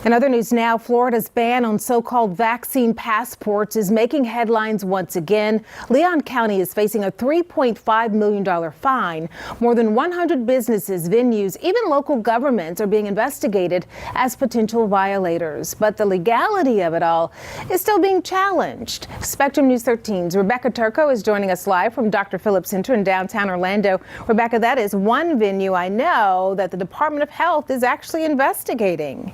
In other news now, Florida's ban on so-called vaccine passports is making headlines once again. Leon County is facing a $3.5 million fine. More than 100 businesses, venues, even local governments are being investigated as potential violators. But the legality of it all is still being challenged. Spectrum News 13's Rebecca Turco is joining us live from Dr. Phillips Center in downtown Orlando. Rebecca, that is one venue I know that the Department of Health is actually investigating.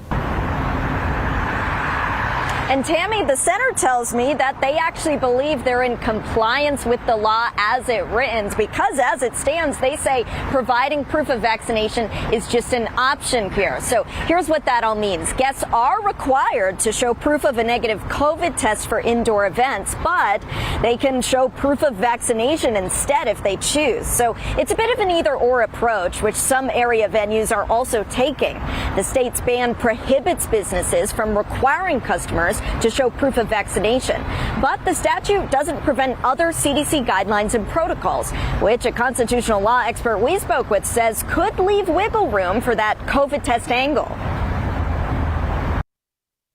And Tammy, the center tells me that they actually believe they're in compliance with the law as it written, because as it stands, they say providing proof of vaccination is just an option here. So here's what that all means. Guests are required to show proof of a negative COVID test for indoor events, but they can show proof of vaccination instead if they choose. So it's a bit of an either-or approach, which some area venues are also taking. The state's ban prohibits businesses from requiring customers to show proof of vaccination. But the statute doesn't prevent other CDC guidelines and protocols, which a constitutional law expert we spoke with says could leave wiggle room for that COVID test angle.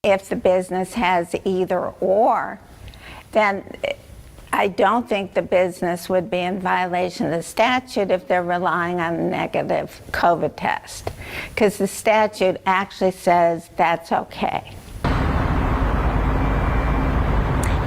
If the business has either or, then I don't think the business would be in violation of the statute if they're relying on a negative COVID test, because the statute actually says that's okay.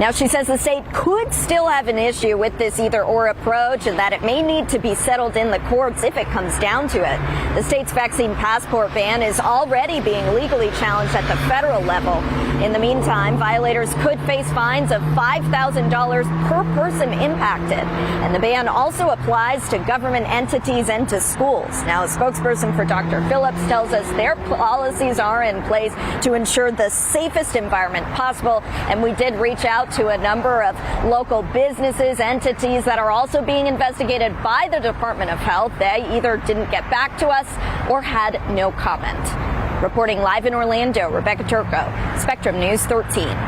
Now, she says the state could still have an issue with this either-or approach and that it may need to be settled in the courts if it comes down to it. The state's vaccine passport ban is already being legally challenged at the federal level. In the meantime, violators could face fines of $5,000 per person impacted. And the ban also applies to government entities and to schools. Now, a spokesperson for Dr. Phillips tells us their policies are in place to ensure the safest environment possible. And we did reach out to a number of local businesses, entities that are also being investigated by the Department of Health. They either didn't get back to us or had no comment. Reporting live in Orlando, Rebecca Turco, Spectrum News 13.